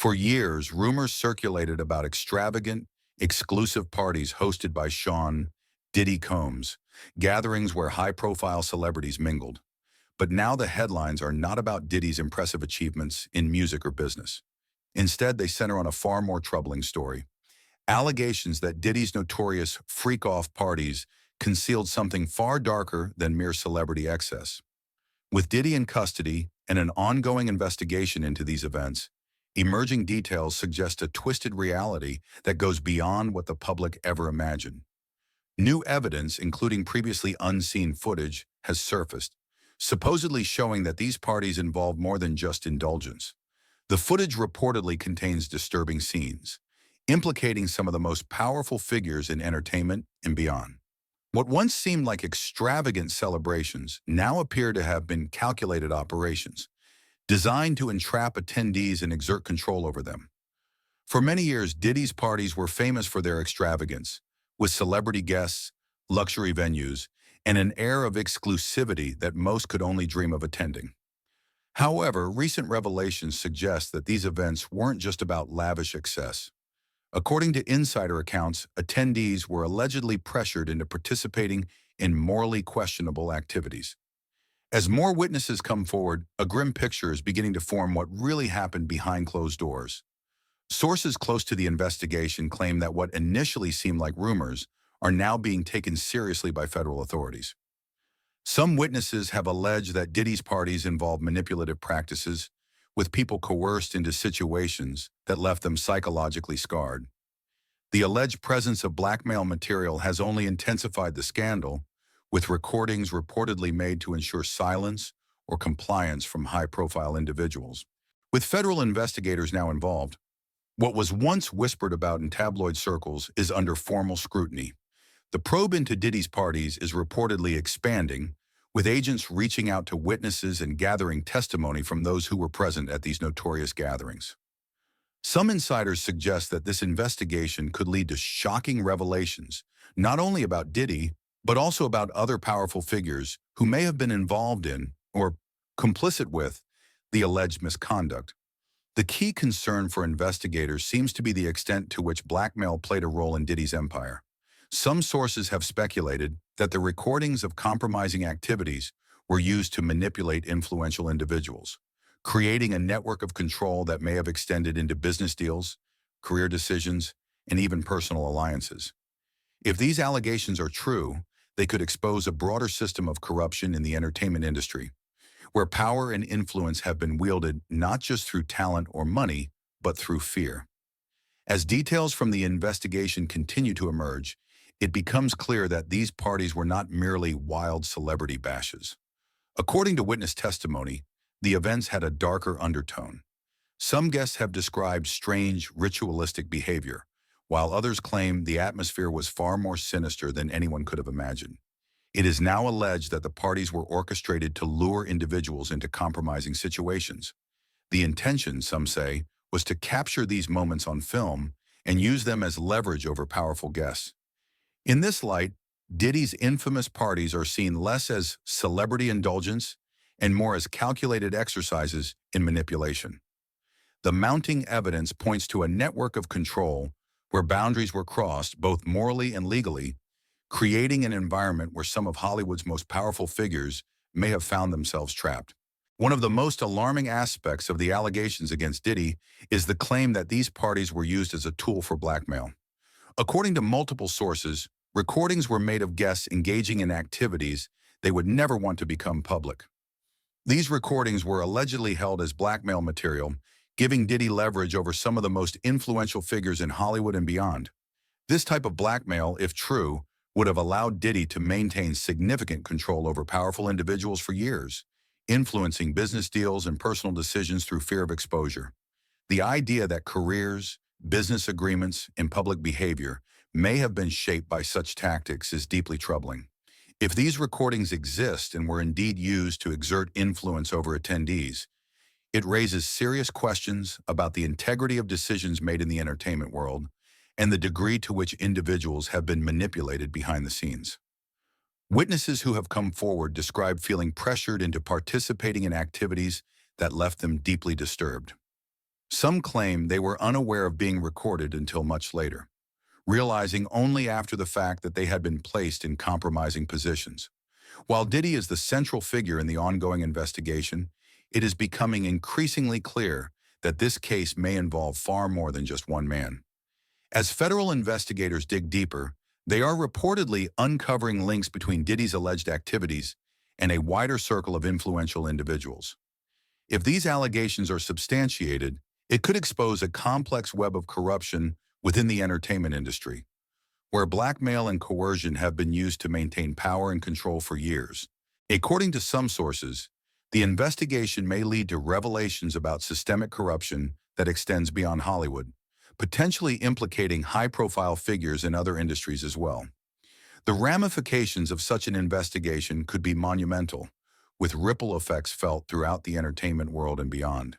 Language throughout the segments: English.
For years, rumors circulated about extravagant, exclusive parties hosted by Sean Diddy Combs, gatherings where high-profile celebrities mingled. But now the headlines are not about Diddy's impressive achievements in music or business. Instead, they center on a far more troubling story. Allegations that Diddy's notorious freak-off parties concealed something far darker than mere celebrity excess. With Diddy in custody and an ongoing investigation into these events, emerging details suggest a twisted reality that goes beyond what the public ever imagined. New evidence, including previously unseen footage, has surfaced, supposedly showing that these parties involve more than just indulgence. The footage reportedly contains disturbing scenes, implicating some of the most powerful figures in entertainment and beyond. What once seemed like extravagant celebrations now appear to have been calculated operations, designed to entrap attendees and exert control over them. For many years, Diddy's parties were famous for their extravagance, with celebrity guests, luxury venues, and an air of exclusivity that most could only dream of attending. However, recent revelations suggest that these events weren't just about lavish excess. According to insider accounts, attendees were allegedly pressured into participating in morally questionable activities. As more witnesses come forward, a grim picture is beginning to form what really happened behind closed doors. Sources close to the investigation claim that what initially seemed like rumors are now being taken seriously by federal authorities. Some witnesses have alleged that Diddy's parties involved manipulative practices, with people coerced into situations that left them psychologically scarred. The alleged presence of blackmail material has only intensified the scandal, with recordings reportedly made to ensure silence or compliance from high-profile individuals. With federal investigators now involved, what was once whispered about in tabloid circles is under formal scrutiny. The probe into Diddy's parties is reportedly expanding, with agents reaching out to witnesses and gathering testimony from those who were present at these notorious gatherings. Some insiders suggest that this investigation could lead to shocking revelations, not only about Diddy, but also about other powerful figures who may have been involved in, or complicit with, the alleged misconduct. The key concern for investigators seems to be the extent to which blackmail played a role in Diddy's empire. Some sources have speculated that the recordings of compromising activities were used to manipulate influential individuals, creating a network of control that may have extended into business deals, career decisions, and even personal alliances. If these allegations are true, they could expose a broader system of corruption in the entertainment industry, where power and influence have been wielded not just through talent or money, but through fear. As details from the investigation continue to emerge, it becomes clear that these parties were not merely wild celebrity bashes. According to witness testimony, the events had a darker undertone. Some guests have described strange, ritualistic behavior, while others claim the atmosphere was far more sinister than anyone could have imagined. It is now alleged that the parties were orchestrated to lure individuals into compromising situations. The intention, some say, was to capture these moments on film and use them as leverage over powerful guests. In this light, Diddy's infamous parties are seen less as celebrity indulgence and more as calculated exercises in manipulation. The mounting evidence points to a network of control where boundaries were crossed both morally and legally, creating an environment where some of Hollywood's most powerful figures may have found themselves trapped. One of the most alarming aspects of the allegations against Diddy is the claim that these parties were used as a tool for blackmail. According to multiple sources, recordings were made of guests engaging in activities they would never want to become public. These recordings were allegedly held as blackmail material, giving Diddy leverage over some of the most influential figures in Hollywood and beyond. This type of blackmail, if true, would have allowed Diddy to maintain significant control over powerful individuals for years, influencing business deals and personal decisions through fear of exposure. The idea that careers, business agreements, and public behavior may have been shaped by such tactics is deeply troubling. If these recordings exist and were indeed used to exert influence over attendees, it raises serious questions about the integrity of decisions made in the entertainment world and the degree to which individuals have been manipulated behind the scenes. Witnesses who have come forward describe feeling pressured into participating in activities that left them deeply disturbed. Some claim they were unaware of being recorded until much later, realizing only after the fact that they had been placed in compromising positions. While Diddy is the central figure in the ongoing investigation, it is becoming increasingly clear that this case may involve far more than just one man. As federal investigators dig deeper, they are reportedly uncovering links between Diddy's alleged activities and a wider circle of influential individuals. If these allegations are substantiated, it could expose a complex web of corruption within the entertainment industry, where blackmail and coercion have been used to maintain power and control for years. According to some sources, the investigation may lead to revelations about systemic corruption that extends beyond Hollywood, potentially implicating high-profile figures in other industries as well. The ramifications of such an investigation could be monumental, with ripple effects felt throughout the entertainment world and beyond.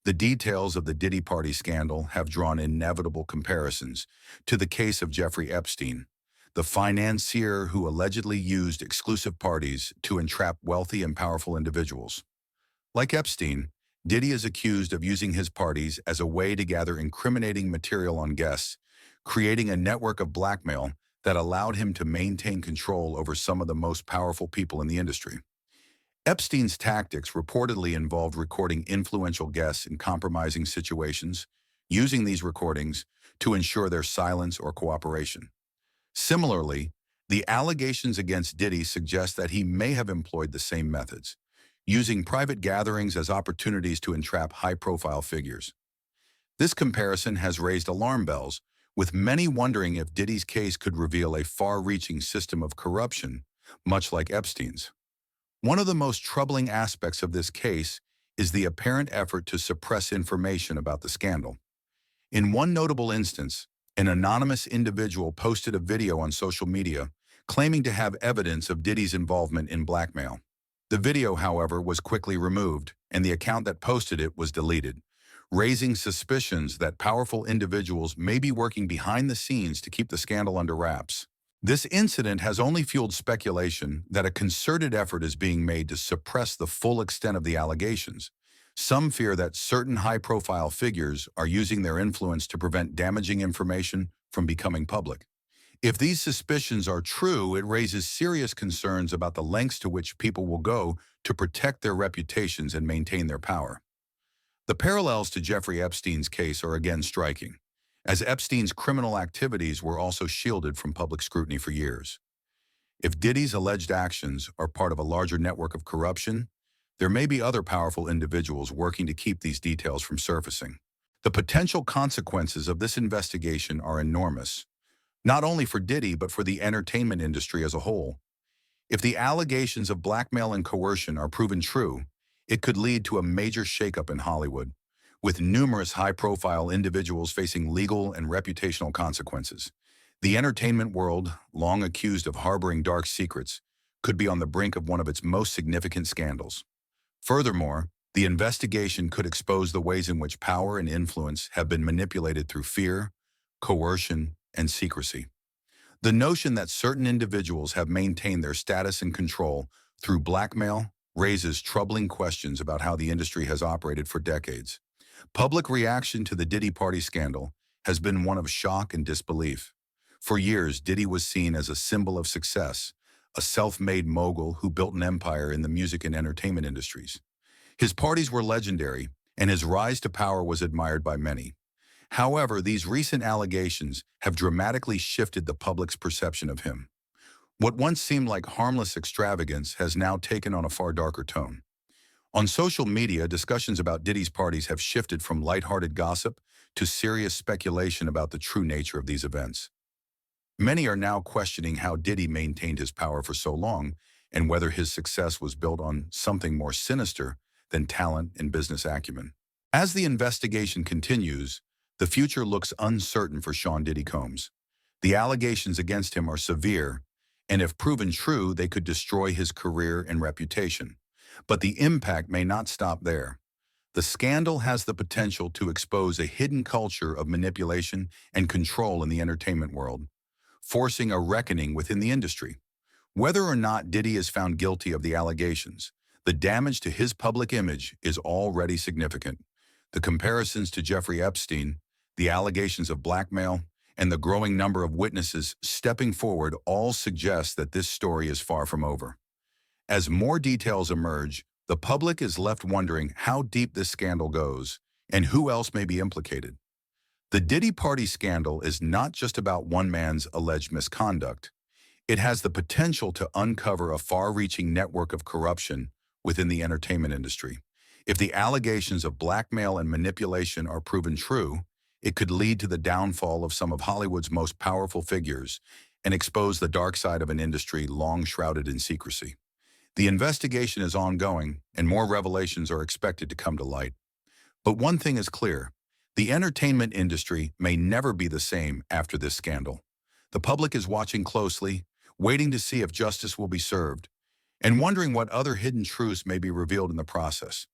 The details of the Diddy Party scandal have drawn inevitable comparisons to the case of Jeffrey Epstein, the financier who allegedly used exclusive parties to entrap wealthy and powerful individuals. Like Epstein, Diddy is accused of using his parties as a way to gather incriminating material on guests, creating a network of blackmail that allowed him to maintain control over some of the most powerful people in the industry. Epstein's tactics reportedly involved recording influential guests in compromising situations, using these recordings to ensure their silence or cooperation. Similarly, the allegations against Diddy suggest that he may have employed the same methods, using private gatherings as opportunities to entrap high-profile figures. This comparison has raised alarm bells, with many wondering if Diddy's case could reveal a far-reaching system of corruption, much like Epstein's. One of the most troubling aspects of this case is the apparent effort to suppress information about the scandal. In one notable instance, an anonymous individual posted a video on social media claiming to have evidence of Diddy's involvement in blackmail. The video, however, was quickly removed, and the account that posted it was deleted, raising suspicions that powerful individuals may be working behind the scenes to keep the scandal under wraps. This incident has only fueled speculation that a concerted effort is being made to suppress the full extent of the allegations. Some fear that certain high-profile figures are using their influence to prevent damaging information from becoming public. If these suspicions are true, it raises serious concerns about the lengths to which people will go to protect their reputations and maintain their power. The parallels to Jeffrey Epstein's case are again striking, as Epstein's criminal activities were also shielded from public scrutiny for years. If Diddy's alleged actions are part of a larger network of corruption, there may be other powerful individuals working to keep these details from surfacing. The potential consequences of this investigation are enormous, not only for Diddy but for the entertainment industry as a whole. If the allegations of blackmail and coercion are proven true, it could lead to a major shakeup in Hollywood, with numerous high-profile individuals facing legal and reputational consequences. The entertainment world, long accused of harboring dark secrets, could be on the brink of one of its most significant scandals. Furthermore, the investigation could expose the ways in which power and influence have been manipulated through fear, coercion, and secrecy. The notion that certain individuals have maintained their status and control through blackmail raises troubling questions about how the industry has operated for decades. Public reaction to the Diddy Party scandal has been one of shock and disbelief. For years, Diddy was seen as a symbol of success, a self-made mogul who built an empire in the music and entertainment industries. His parties were legendary, and his rise to power was admired by many. However, these recent allegations have dramatically shifted the public's perception of him. What once seemed like harmless extravagance has now taken on a far darker tone. On social media, discussions about Diddy's parties have shifted from lighthearted gossip to serious speculation about the true nature of these events. Many are now questioning how Diddy maintained his power for so long and whether his success was built on something more sinister than talent and business acumen. As the investigation continues, the future looks uncertain for Sean Diddy Combs. The allegations against him are severe, and if proven true, they could destroy his career and reputation. But the impact may not stop there. The scandal has the potential to expose a hidden culture of manipulation and control in the entertainment world, forcing a reckoning within the industry. Whether or not Diddy is found guilty of the allegations, the damage to his public image is already significant. The comparisons to Jeffrey Epstein, the allegations of blackmail, and the growing number of witnesses stepping forward all suggest that this story is far from over. As more details emerge, the public is left wondering how deep this scandal goes and who else may be implicated. The Diddy Party scandal is not just about one man's alleged misconduct. It has the potential to uncover a far-reaching network of corruption within the entertainment industry. If the allegations of blackmail and manipulation are proven true, it could lead to the downfall of some of Hollywood's most powerful figures and expose the dark side of an industry long shrouded in secrecy. The investigation is ongoing, and more revelations are expected to come to light. But one thing is clear: the entertainment industry may never be the same after this scandal. The public is watching closely, waiting to see if justice will be served, and wondering what other hidden truths may be revealed in the process.